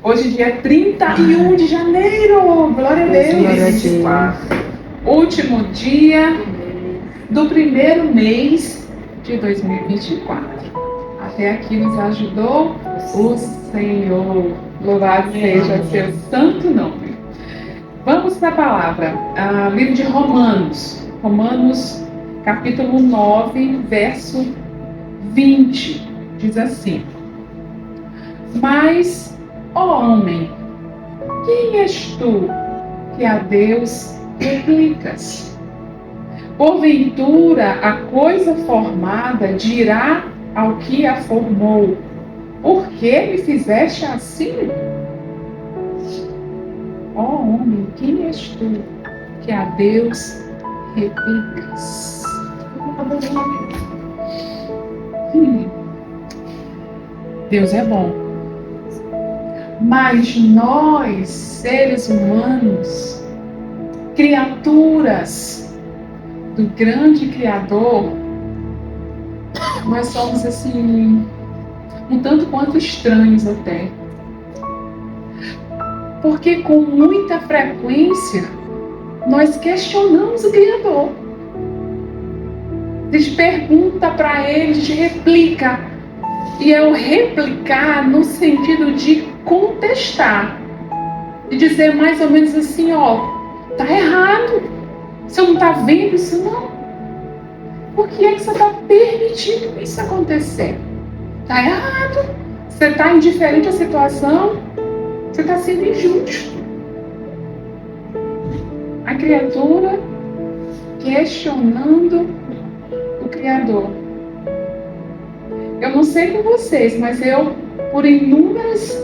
Hoje, dia 31 de janeiro, glória a Deus, Glória a 24. Último dia do primeiro mês de 2024. Até aqui nos ajudou o Senhor. Louvado seja seu santo nome. Vamos para a palavra. Livro de Romanos. Romanos, capítulo 9, verso 20. Diz assim: Mas, ó homem, quem és tu que a Deus replicas? Porventura a coisa formada dirá ao que a formou: por que me fizeste assim? Ó homem, quem és tu que a Deus replicas? Deus é bom. Mas nós, seres humanos, criaturas do grande Criador, nós somos assim, um tanto quanto estranhos até. Porque com muita frequência nós questionamos o Criador. A gente pergunta para ele, a gente replica. E é o replicar no sentido de contestar. De dizer mais ou menos assim, ó, tá errado. Você não tá vendo isso não? Por que é que você está permitindo isso acontecer? Tá errado. Você está indiferente à situação. Você está sendo injusto. A criatura questionando o Criador. Eu não sei com vocês, mas eu, por inúmeras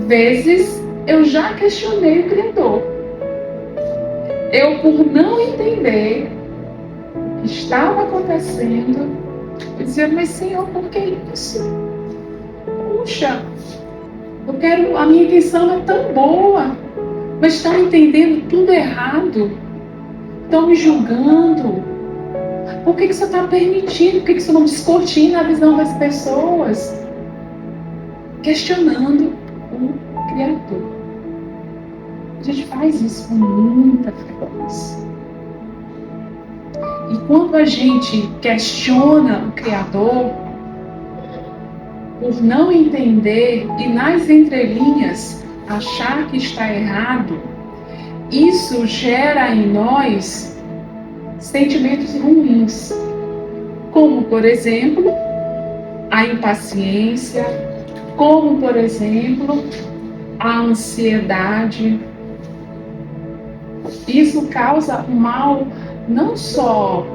vezes, eu já questionei o Criador. Eu, por não entender o que estava acontecendo, eu dizia, mas Senhor, por que isso? Puxa, a minha intenção é tão boa, mas estão entendendo tudo errado. Estão me julgando. Por que você está permitindo? Por que você não descortina a visão das pessoas? Questionando o Criador. A gente faz isso com muita frequência. E quando a gente questiona o Criador, por não entender e nas entrelinhas achar que está errado, isso gera em nós sentimentos ruins, como, por exemplo, a impaciência, como, por exemplo, a ansiedade. Isso causa um mal não só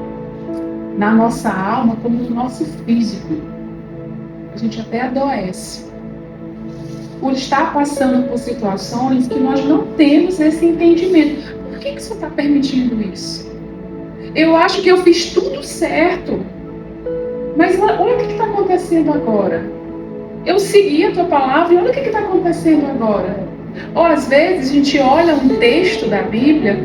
na nossa alma, como no nosso físico. A gente até adoece por estar passando por situações que nós não temos esse entendimento. Por que você está permitindo isso? Eu acho que eu fiz tudo certo. Mas olha o que está acontecendo agora. Eu segui a tua palavra e olha o que está acontecendo agora. Ou às vezes a gente olha um texto da Bíblia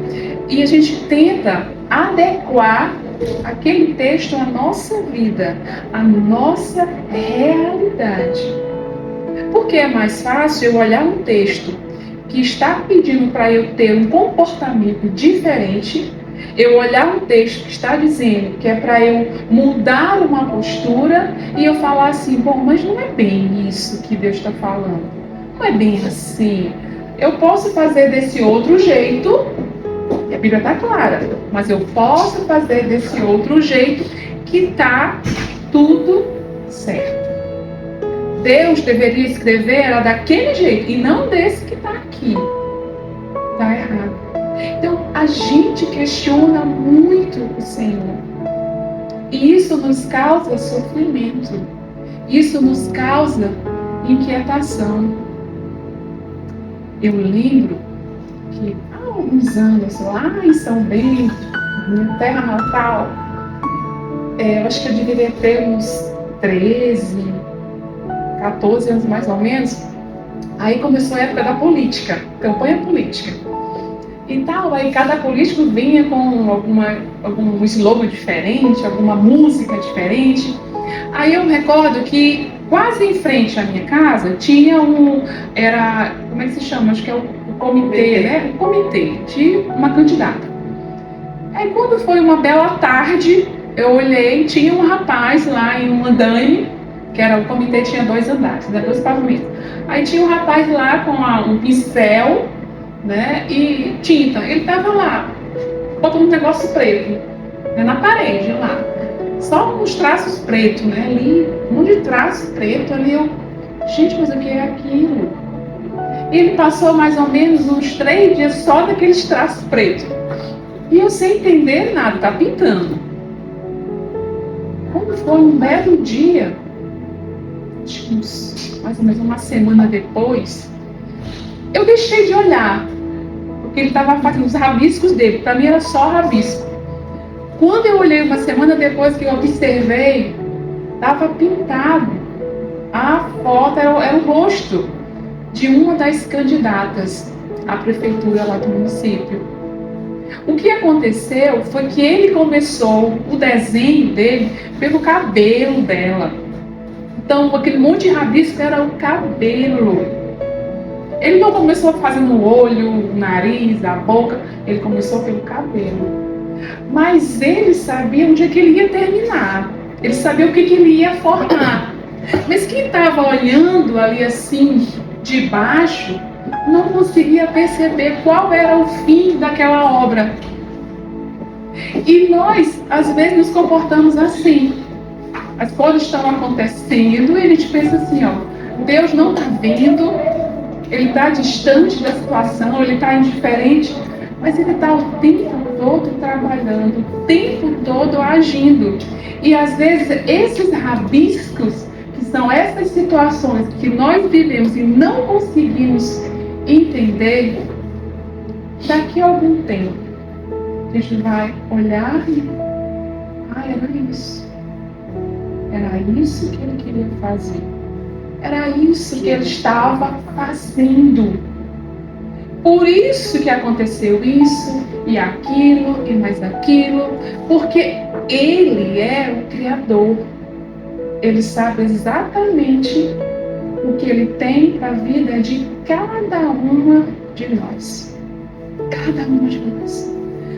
e a gente tenta adequar aquele texto à nossa vida, à nossa realidade. Porque é mais fácil eu olhar um texto que está pedindo para eu ter um comportamento diferente, eu olhar um texto que está dizendo que é para eu mudar uma postura e eu falar assim, bom, mas não é bem isso que Deus está falando. Não é bem assim. Eu posso fazer desse outro jeito, e a Bíblia está clara, mas eu posso fazer desse outro jeito que está tudo certo. Deus deveria escrever ela daquele jeito e não desse que está aqui. Está errado. Então, a gente questiona muito o Senhor. E isso nos causa sofrimento. Isso nos causa inquietação. Eu lembro que há alguns anos, lá em São Bento, minha terra natal, eu acho que eu deveria ter uns 13, 14 anos mais ou menos. Aí começou a época da política, campanha política. E tal, aí cada político vinha com algum slogan diferente, alguma música diferente. Aí eu me recordo que quase em frente à minha casa, tinha como é que se chama? Acho que é o comitê, né? O comitê de uma candidata. Aí quando foi uma bela tarde, eu olhei, tinha um rapaz lá em um andaime, que era o comitê, tinha 2 andares, né, 2 pavimentos. Aí tinha um rapaz lá com um pincel, né, e tinta. Ele estava lá, botando um negócio preto, né, na parede lá. Só uns traços pretos, né, ali, um monte de traço preto ali. Gente, mas o que é aquilo? E ele passou mais ou menos uns 3 dias só daqueles traços pretos. E eu sem entender nada, tá pintando. Quando foi um belo dia, acho que mais ou menos uma semana depois, eu deixei de olhar, porque ele estava fazendo os rabiscos dele. Para mim era só rabisco. Quando eu olhei uma semana depois que eu observei, estava pintado. A foto era o rosto de uma das candidatas à prefeitura lá do município. O que aconteceu foi que ele começou o desenho dele pelo cabelo dela. Então, aquele monte de rabisco era o cabelo. Ele não começou fazendo o olho, o nariz, a boca. Ele começou pelo cabelo. Mas ele sabia onde é que ele ia terminar. Ele sabia o que ele ia formar. Mas quem estava olhando ali assim, de baixo, não conseguia perceber qual era o fim daquela obra. E nós, às vezes, nos comportamos assim. As coisas estão acontecendo e a gente pensa assim, ó, Deus não está vendo, Ele está distante da situação, Ele está indiferente, mas Ele está o tempo todo trabalhando, o tempo todo agindo. E às vezes esses rabiscos, que são essas situações que nós vivemos e não conseguimos entender, daqui a algum tempo a gente vai olhar e era isso. Era isso que ele queria fazer. Era isso que ele estava fazendo. Por isso que aconteceu isso e aquilo e mais aquilo, porque ele é o Criador. Ele sabe exatamente o que ele tem para a vida de cada uma de nós. Cada uma de nós.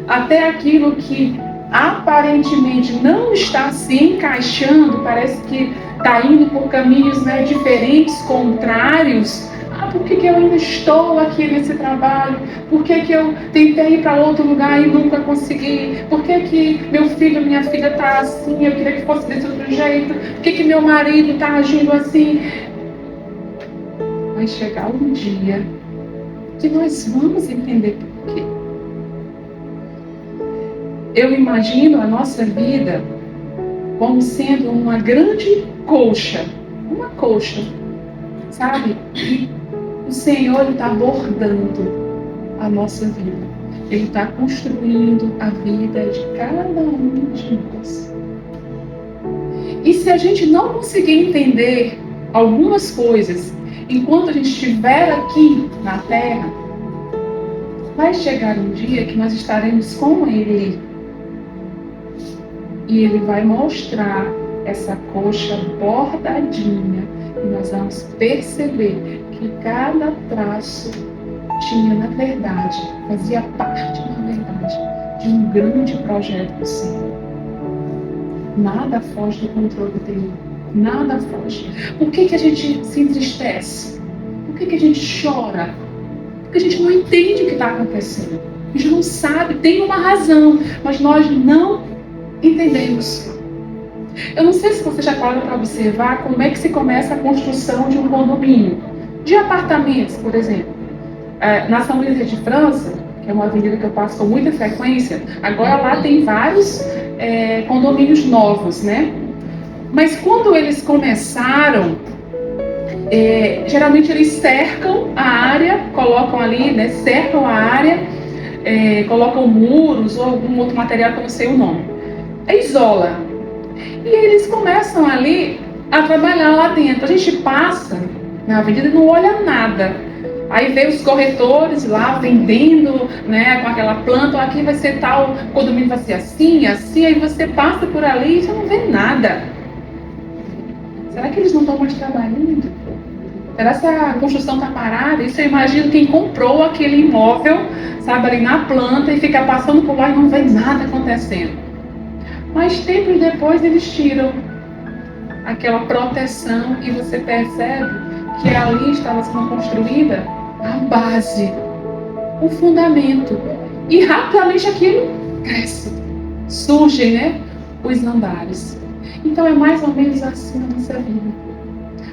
Até aquilo que aparentemente não está se encaixando, parece que está indo por caminhos, né, diferentes, contrários. Por que eu ainda estou aqui nesse trabalho? Por que eu tentei ir para outro lugar e nunca consegui? Por que meu filho, minha filha está assim? Eu queria que fosse desse outro jeito. Por que meu marido está agindo assim? Vai chegar um dia que nós vamos entender por quê. Eu imagino a nossa vida como sendo uma grande colcha. Uma colcha, sabe? E o Senhor está bordando a nossa vida. Ele está construindo a vida de cada um de nós. E se a gente não conseguir entender algumas coisas enquanto a gente estiver aqui na Terra, vai chegar um dia que nós estaremos com Ele. E Ele vai mostrar essa coxa bordadinha. E nós vamos perceber que cada traço tinha, na verdade, fazia parte, na verdade, de um grande projeto do Senhor. Nada foge do controle dele. Nada foge. Por que a gente se entristece? Por que a gente chora? Porque a gente não entende o que está acontecendo. A gente não sabe, tem uma razão, mas nós não entendemos. Eu não sei se você já parou para observar como é que se começa a construção de um condomínio, de apartamentos, por exemplo. Na São Luís de França, que é uma avenida que eu passo com muita frequência, agora lá tem vários condomínios novos, né? Mas quando eles começaram, geralmente eles cercam a área, colocam ali, né, cercam a área, colocam muros ou algum outro material que eu não sei o nome. Isola. E eles começam ali a trabalhar lá dentro. A gente passa na avenida e não olha nada. Aí vê os corretores lá vendendo, né, com aquela planta, aqui vai ser tal, o condomínio vai ser assim, assim, aí você passa por ali e você não vê nada. Será que eles não estão mais trabalhando? Será que a construção está parada? Isso eu imagino quem comprou aquele imóvel, sabe, ali na planta e fica passando por lá e não vê nada acontecendo. Mas tempos depois eles tiram aquela proteção e você percebe que ali estava sendo construída a base, o fundamento. E rapidamente aquilo cresce, surgem, né, os andares. Então é mais ou menos assim na nossa vida.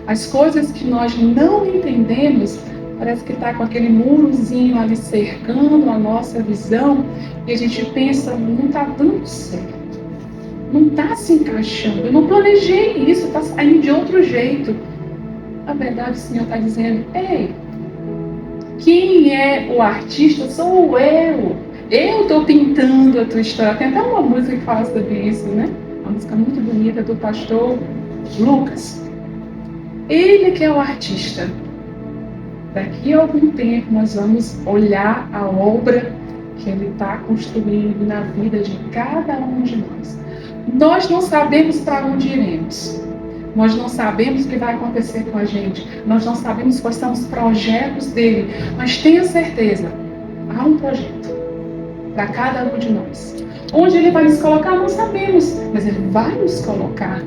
As coisas que nós não entendemos, parece que está com aquele murozinho ali cercando a nossa visão e a gente pensa, não está dando certo. Não está se encaixando. Eu não planejei isso, está saindo de outro jeito. Na verdade, o Senhor está dizendo, ei, quem é o artista sou eu. Eu estou pintando a tua história. Tem até uma música que fala sobre isso, né? Uma música muito bonita do pastor Lucas. Ele que é o artista. Daqui a algum tempo nós vamos olhar a obra que ele está construindo na vida de cada um de nós. Nós não sabemos para onde iremos. Nós não sabemos o que vai acontecer com a gente. Nós não sabemos quais são os projetos dele. Mas tenha certeza, há um projeto para cada um de nós. Onde ele vai nos colocar, não sabemos. Mas ele vai nos colocar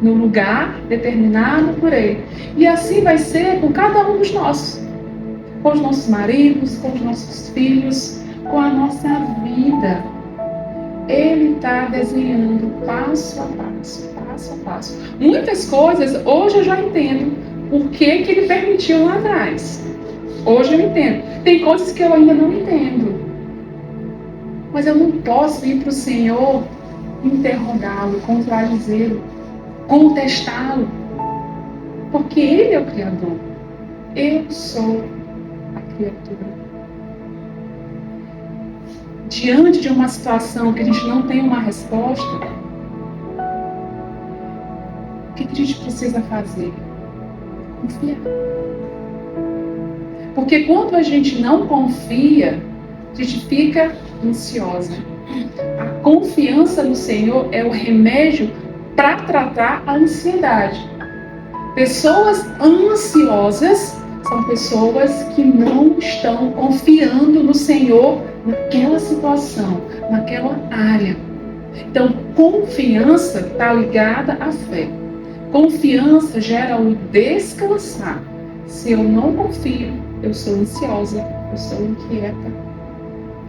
no lugar determinado por ele. E assim vai ser com cada um dos nossos. Com os nossos maridos, com os nossos filhos, com a nossa vida. Ele está desenhando passo a passo, passo a passo. Muitas coisas, hoje eu já entendo por que ele permitiu lá atrás. Hoje eu entendo. Tem coisas que eu ainda não entendo. Mas eu não posso ir para o Senhor interrogá-lo, contradizê-lo, contestá-lo. Porque Ele é o Criador. Eu sou a criatura. Diante de uma situação que a gente não tem uma resposta, o que a gente precisa fazer? Confiar. Porque quando a gente não confia, a gente fica ansiosa. A confiança no Senhor é o remédio para tratar a ansiedade. Pessoas ansiosas são pessoas que não estão confiando no Senhor naquela situação, naquela área. Então, confiança está ligada à fé. Confiança gera o descansar. Se eu não confio, eu sou ansiosa, eu sou inquieta.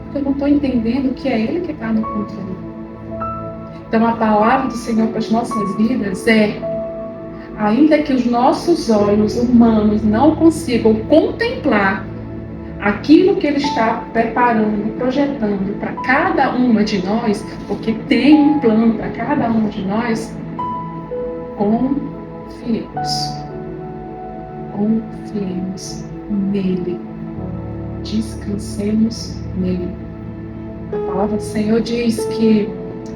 Porque eu não estou entendendo que é Ele que está no controle. Então, a palavra do Senhor para as nossas vidas é: ainda que os nossos olhos humanos não consigam contemplar aquilo que Ele está preparando, projetando para cada uma de nós, porque tem um plano para cada uma de nós, confiemos. Confiemos nele. Descansemos nele. A palavra do Senhor diz que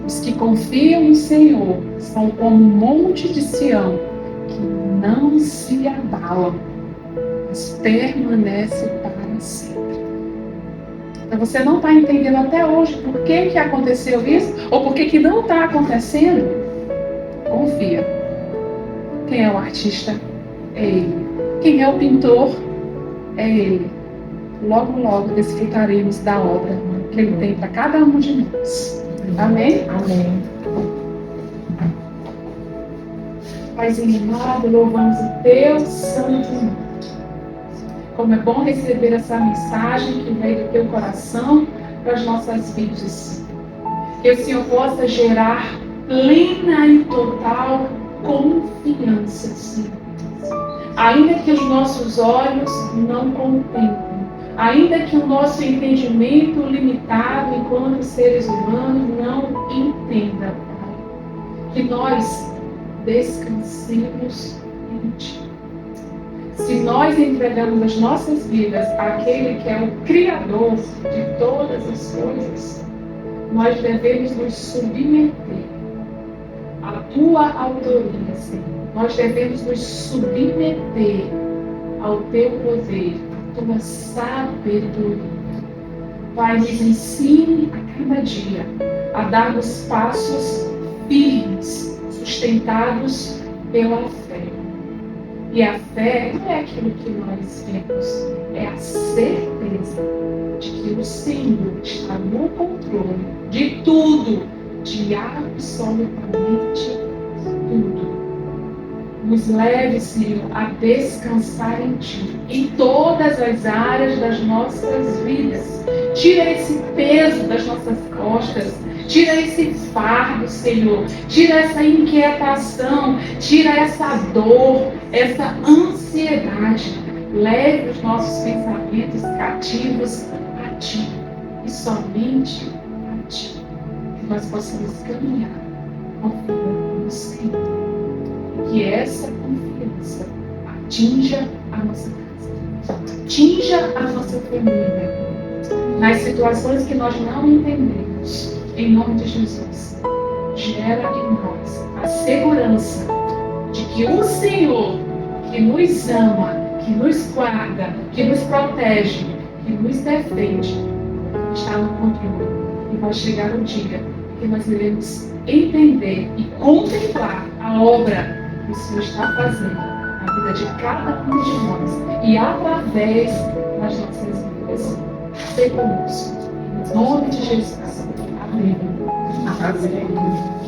os que confiam no Senhor são como um monte de Sião, que não se abalam, mas permanece para sempre. Então você não está entendendo até hoje por que aconteceu isso, ou por que não está acontecendo? Confia. Quem é o artista? É Ele. Quem é o pintor? É Ele. Logo, logo desfrutaremos da obra que Ele tem para cada um de nós. Amém? Amém. Paizinho amado, louvamos o Teu santo nome. Como é bom receber essa mensagem que veio do Teu coração para as nossas vidas. Que o Senhor possa gerar plena e total confiança, Senhor. Ainda que os nossos olhos não contemplem, ainda que o nosso entendimento limitado enquanto seres humanos não entenda, Pai, que nós descansemos em Ti. Se nós entregamos as nossas vidas àquele que é o Criador de todas as coisas, nós devemos nos submeter à Tua autoria, Senhor. Nós devemos nos submeter ao Teu poder, à Tua sabedoria. Pai, nos ensine a cada dia a darmos passos firmes, sustentados pela fé. E a fé não é aquilo que nós vemos, é a certeza de que o Senhor está no controle de tudo, de absolutamente tudo. Nos leve, Senhor, a descansar em Ti, em todas as áreas das nossas vidas. Tira esse peso das nossas costas, tira esse fardo, Senhor, tira essa inquietação, tira essa dor, essa ansiedade. Leve os nossos pensamentos cativos a Ti, e somente a Ti, que nós possamos caminhar confiando no Senhor. Que essa confiança atinja a nossa casa, atinja a nossa família, nas situações que nós não entendemos, em nome de Jesus. Gera em nós a segurança de que o Senhor, que nos ama, que nos guarda, que nos protege, que nos defende, está no controle. E vai chegar o dia que nós iremos entender e contemplar a obra que o Senhor está fazendo na vida de cada um de nós e através das nossas vidas. Seja conosco. Em nome de Jesus. Amém. Amém.